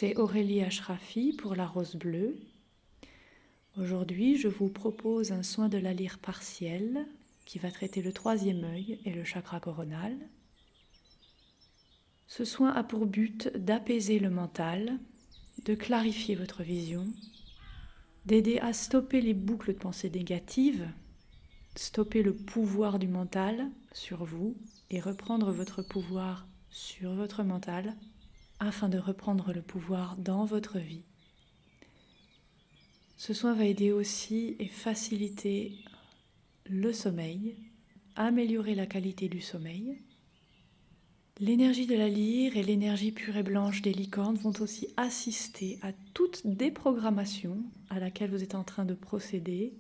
c'est Aurélie Ashrafi pour la Rose Bleue. Aujourd'hui, je vous propose un soin de la lyre partielle qui va traiter le troisième œil et le chakra coronal. Ce soin a pour but d'apaiser le mental, de clarifier votre vision, d'aider à stopper les boucles de pensée négatives, stopper le pouvoir du mental sur vous et reprendre votre pouvoir sur votre mental afin de reprendre le pouvoir dans votre vie. Ce soin va aider aussi et faciliter le sommeil, améliorer la qualité du sommeil. L'énergie de la lyre et l'énergie pure et blanche des licornes vont aussi assister à toute déprogrammation à laquelle vous êtes en train de procéder,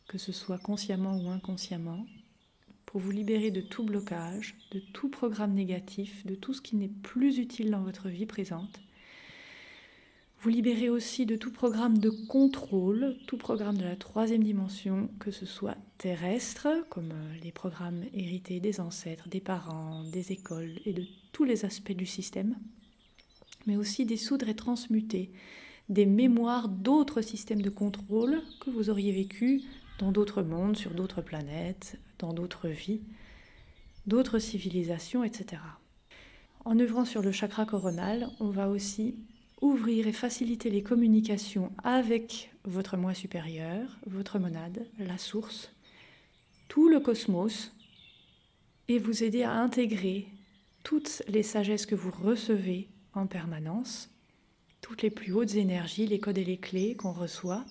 que ce soit consciemment ou inconsciemment, pour vous libérer de tout blocage, de tout programme négatif, de tout ce qui n'est plus utile dans votre vie présente. Vous libérez aussi de tout programme de contrôle, tout programme de la troisième dimension, que ce soit terrestre, comme les programmes hérités des ancêtres, des parents, des écoles et de tous les aspects du système, mais aussi dissoudre et transmuter des mémoires d'autres systèmes de contrôle que vous auriez vécu dans d'autres mondes, sur d'autres planètes, dans d'autres vies, d'autres civilisations, etc. En œuvrant sur le chakra coronal, on va aussi ouvrir et faciliter les communications avec votre moi supérieur, votre monade, la source, tout le cosmos, et vous aider à intégrer toutes les sagesses que vous recevez en permanence, toutes les plus hautes énergies, les codes et les clés qu'on reçoit,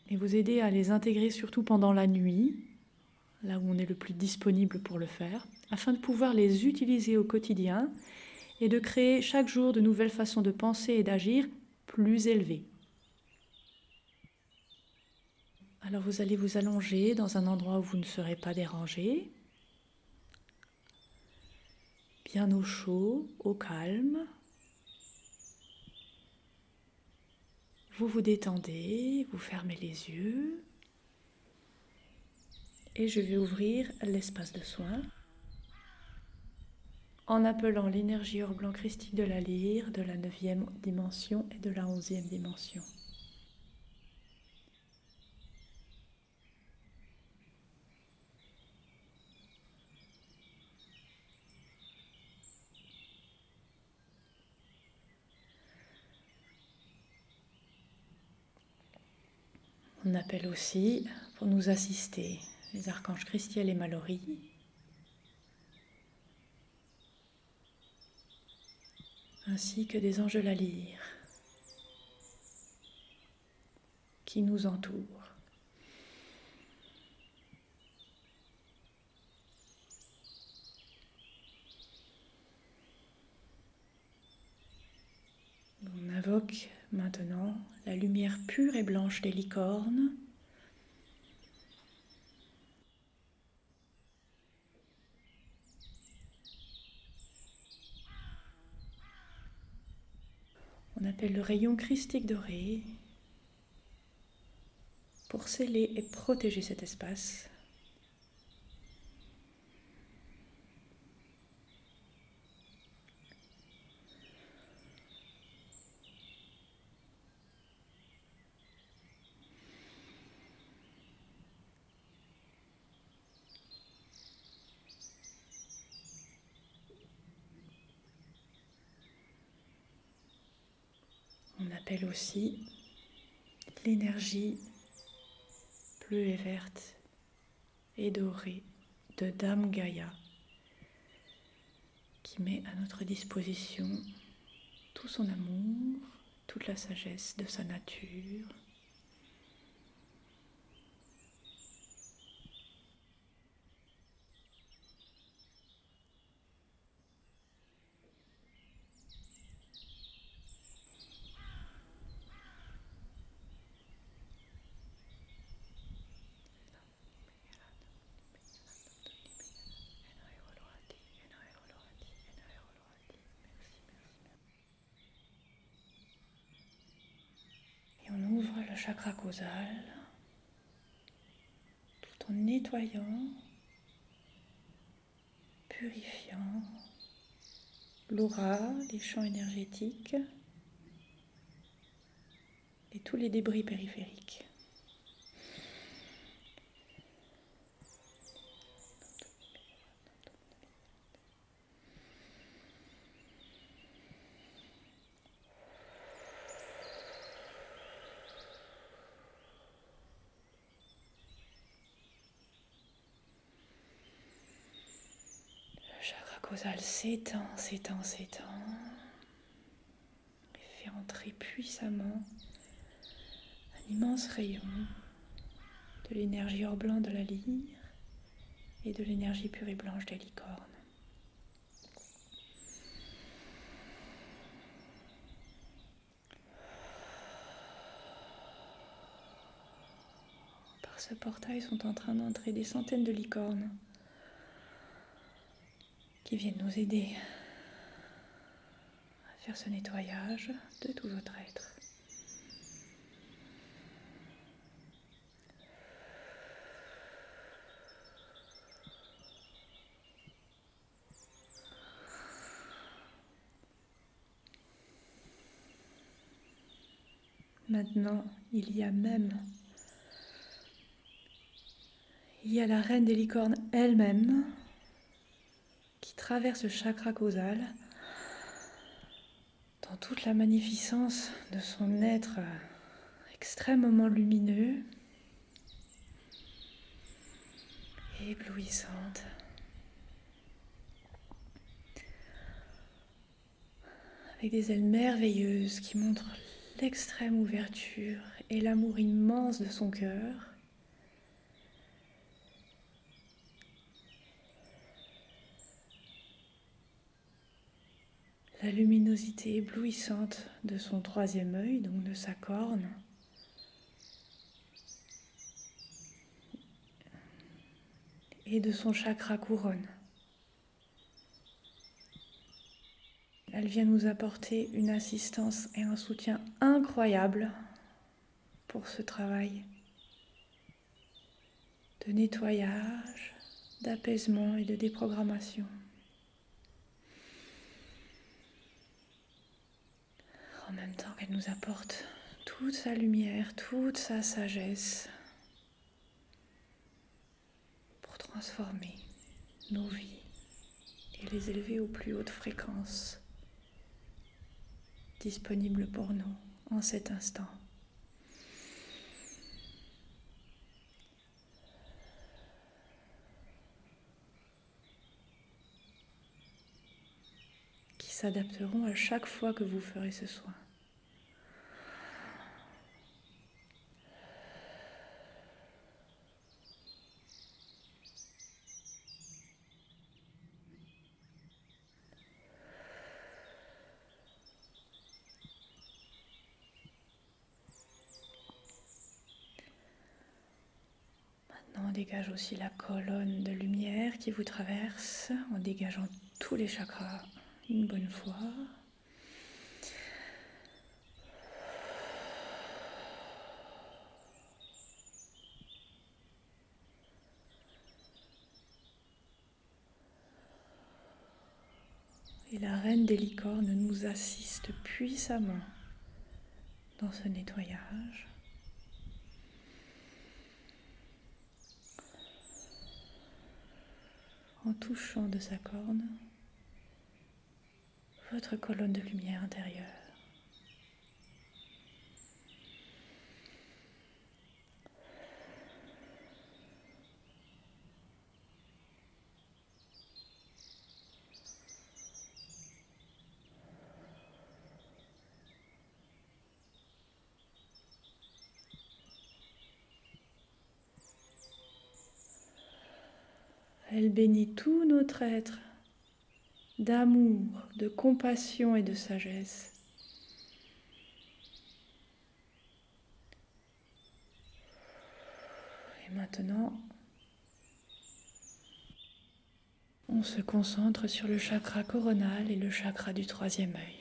et vous aider à les intégrer surtout pendant la nuit, là où on est le plus disponible pour le faire, afin de pouvoir les utiliser au quotidien et de créer chaque jour de nouvelles façons de penser et d'agir plus élevées. Alors vous allez vous allonger dans un endroit où vous ne serez pas dérangé, bien au chaud, au calme. Vous vous détendez, vous fermez les yeux et je vais ouvrir l'espace de soin en appelant l'énergie or blanc christique de la lyre, de la 9e dimension et de la 11e dimension. On appelle aussi, pour nous assister, les archanges Christiel et Mallory, ainsi que des anges de la lyre qui nous entourent. On invoque maintenant la lumière pure et blanche des licornes. On appelle le rayon christique doré pour sceller et protéger cet espace. On appelle aussi l'énergie bleue et verte et dorée de Dame Gaïa qui met à notre disposition tout son amour, toute la sagesse de sa nature. Et on ouvre le chakra causal tout en nettoyant, purifiant l'aura, les champs énergétiques tous les débris périphériques. Le chakra causal s'étend, s'étend, s'étend. Et fait entrer puissamment un immense rayon de l'énergie or blanc de la lyre et de l'énergie pure et blanche des licornes. Par ce portail sont en train d'entrer des centaines de licornes qui viennent nous aider à faire ce nettoyage de tout votre être. Maintenant, il y a la reine des licornes elle-même qui traverse le chakra causal dans toute la magnificence de son être extrêmement lumineux et éblouissante. Avec des ailes merveilleuses qui montrent l'extrême ouverture et l'amour immense de son cœur. La luminosité éblouissante de son troisième œil, donc de sa corne. Et de son chakra couronne. Elle vient nous apporter une assistance et un soutien incroyable pour ce travail de nettoyage, d'apaisement et de déprogrammation. En même temps qu'elle nous apporte toute sa lumière, toute sa sagesse pour transformer nos vies et les élever aux plus hautes fréquences disponibles pour nous en cet instant. Qui s'adapteront à chaque fois que vous ferez ce soin. Maintenant, on dégage aussi la colonne de lumière qui vous traverse en dégageant tous les chakras une bonne fois. Et la reine des licornes nous assiste puissamment dans ce nettoyage. En touchant de sa corne votre colonne de lumière intérieure. Elle bénit tout notre être d'amour, de compassion et de sagesse. Et maintenant, on se concentre sur le chakra coronal et le chakra du troisième œil.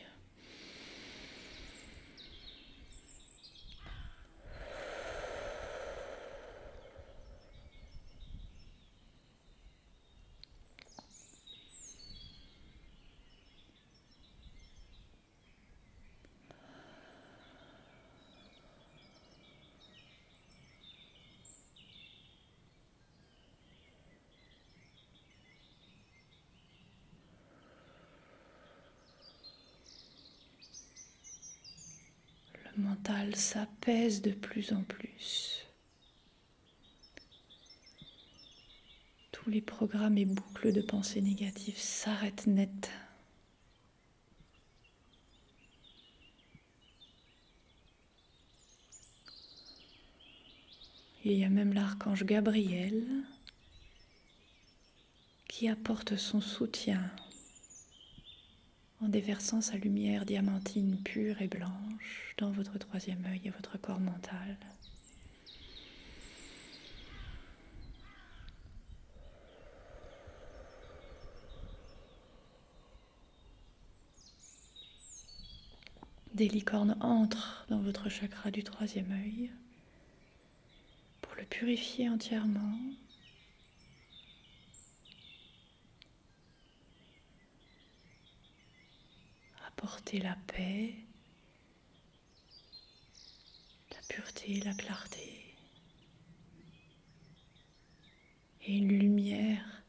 mental s'apaise de plus en plus. Tous les programmes et boucles de pensées négatives s'arrêtent net. Il y a même l'archange Gabriel qui apporte son soutien en déversant sa lumière diamantine pure et blanche dans votre troisième œil et votre corps mental. Des licornes entrent dans votre chakra du troisième œil pour le purifier entièrement. Apporter la paix, la pureté, la clarté et une lumière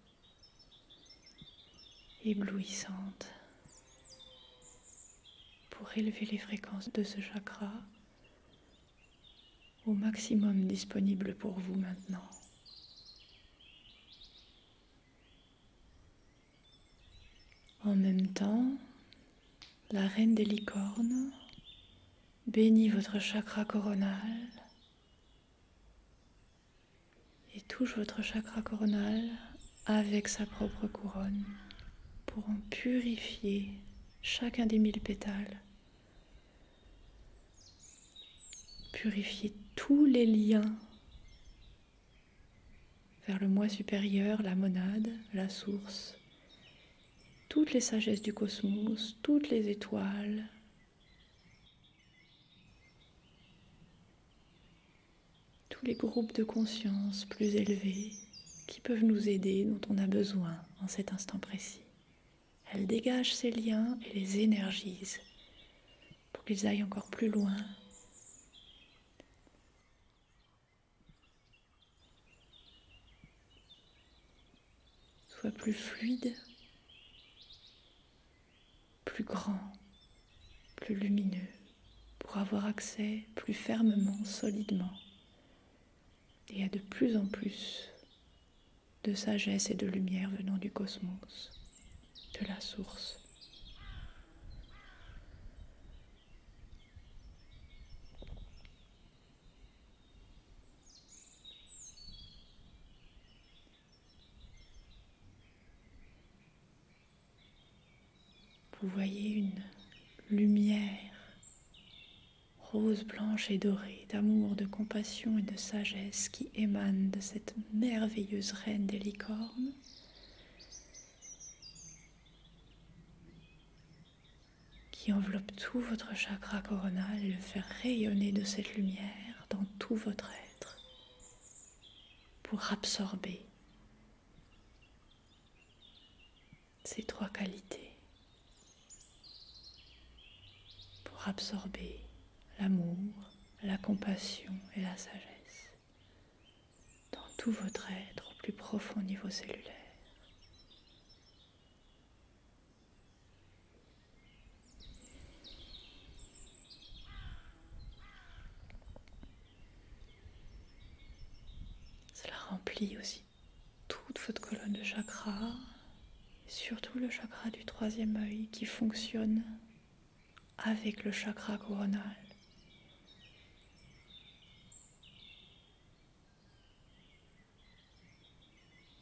éblouissante pour élever les fréquences de ce chakra au maximum disponible pour vous maintenant. En même temps, la reine des licornes bénit votre chakra coronal et touche votre chakra coronal avec sa propre couronne pour en purifier chacun des 1000 pétales. Purifier tous les liens vers le moi supérieur, la monade, la source, toutes les sagesses du cosmos, toutes les étoiles, tous les groupes de conscience plus élevés qui peuvent nous aider, dont on a besoin en cet instant précis. Elle dégage ces liens et les énergise pour qu'ils aillent encore plus loin. Soient plus fluides, plus grands, plus lumineux, pour avoir accès plus fermement, solidement, et à de plus en plus de sagesse et de lumière venant du cosmos, de la source. Vous voyez une lumière rose, blanche et dorée, d'amour, de compassion et de sagesse qui émane de cette merveilleuse reine des licornes, qui enveloppe tout votre chakra coronal et le fait rayonner de cette lumière dans tout votre être pour absorber ces 3 qualités, pour absorber l'amour, la compassion et la sagesse dans tout votre être au plus profond niveau cellulaire. Cela remplit aussi toute votre colonne de chakras, surtout le chakra du troisième œil qui fonctionne avec le chakra coronal.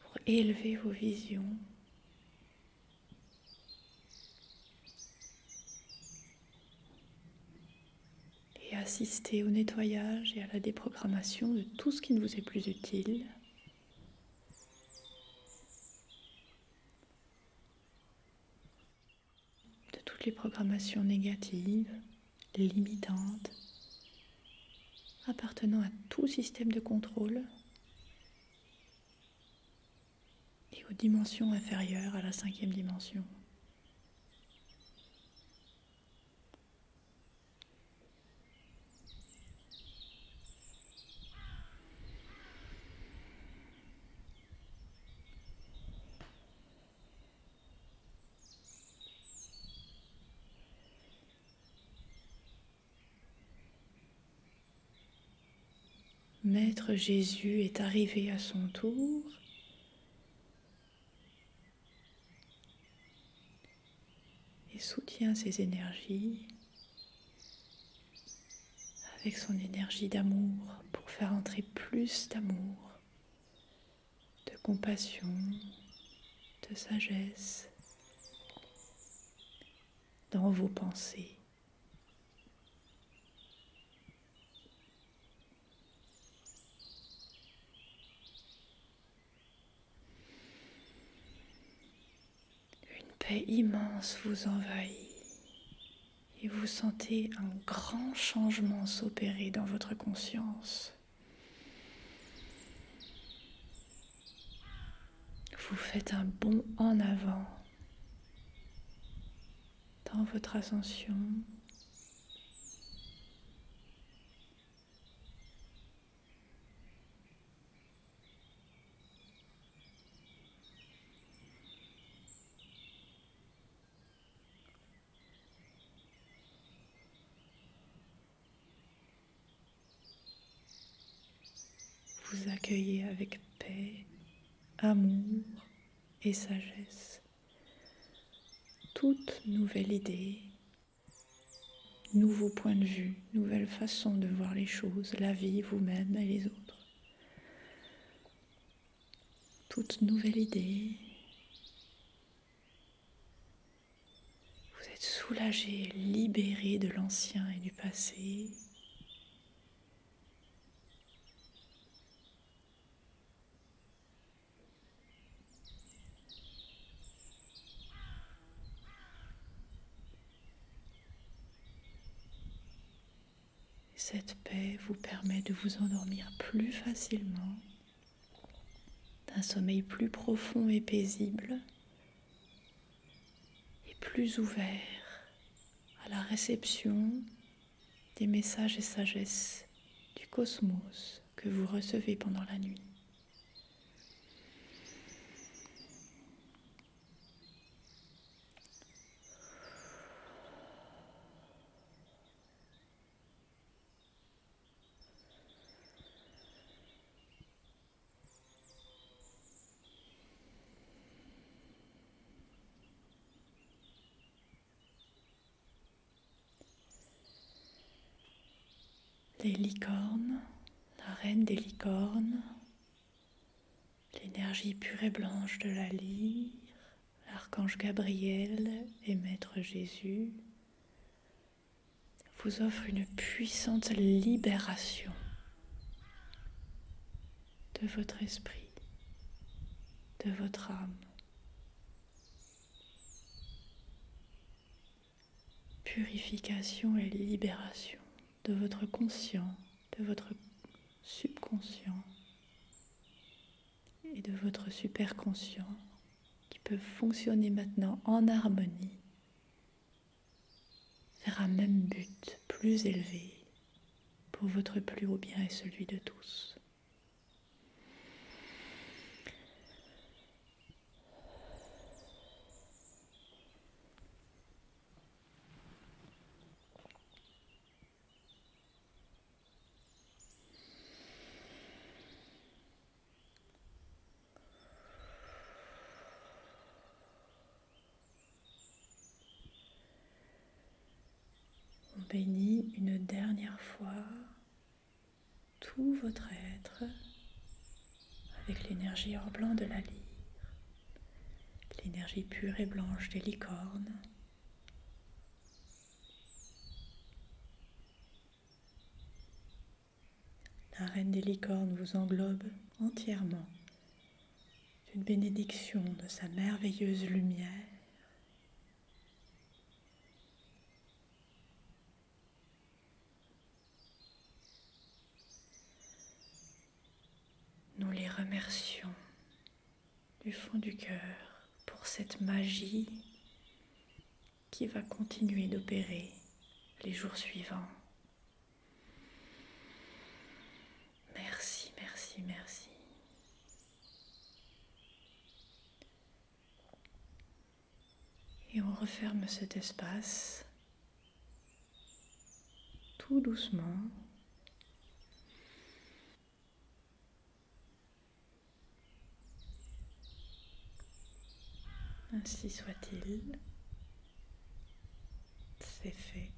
Pour élever vos visions, et assister au nettoyage et à la déprogrammation de tout ce qui ne vous est plus utile. De toutes les programmations négatives, limitantes, appartenant à tout système de contrôle et aux dimensions inférieures à la 5e dimension. Maître Jésus est arrivé à son tour et soutient ses énergies avec son énergie d'amour pour faire entrer plus d'amour, de compassion, de sagesse dans vos pensées. Une paix immense vous envahit et vous sentez un grand changement s'opérer dans votre conscience. Vous faites un bond en avant dans votre ascension. Vous accueillez avec paix, amour et sagesse toute nouvelle idée, nouveau point de vue, nouvelle façon de voir les choses, la vie, vous-même et les autres. Toute nouvelle idée. Vous êtes soulagé, libéré de l'ancien et du passé. Cette paix vous permet de vous endormir plus facilement, d'un sommeil plus profond et paisible, et plus ouvert à la réception des messages et sagesses du cosmos que vous recevez pendant la nuit. Les licornes, la reine des licornes, l'énergie pure et blanche de la lyre, l'archange Gabriel et Maître Jésus vous offrent une puissante libération de votre esprit, de votre âme. Purification et libération de votre conscient, de votre subconscient et de votre superconscient qui peuvent fonctionner maintenant en harmonie vers un même but plus élevé pour votre plus haut bien et celui de tous. On bénit une dernière fois tout votre être avec l'énergie or blanc de la lyre, l'énergie pure et blanche des licornes, la reine des licornes vous englobe entièrement d'une bénédiction de sa merveilleuse lumière. Nous les remercions du fond du cœur pour cette magie qui va continuer d'opérer les jours suivants. Merci, merci, merci. Et on referme cet espace tout doucement. Ainsi soit-il. C'est fait.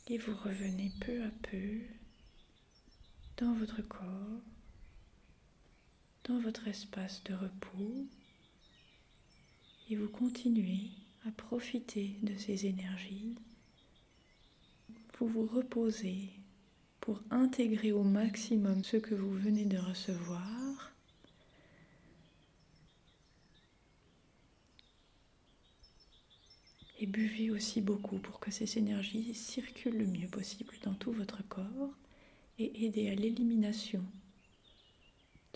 Et vous revenez peu à peu dans votre corps, dans votre espace de repos, et vous continuez à profiter de ces énergies. Vous vous reposez pour intégrer au maximum ce que vous venez de recevoir. Et buvez aussi beaucoup pour que ces énergies circulent le mieux possible dans tout votre corps et aidez à l'élimination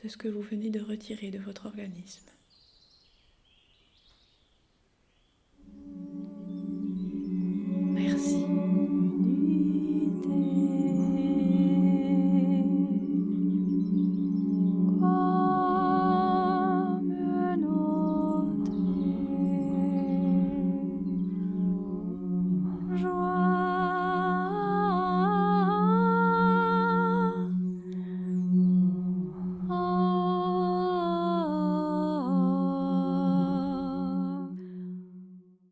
de ce que vous venez de retirer de votre organisme. Merci. Joie.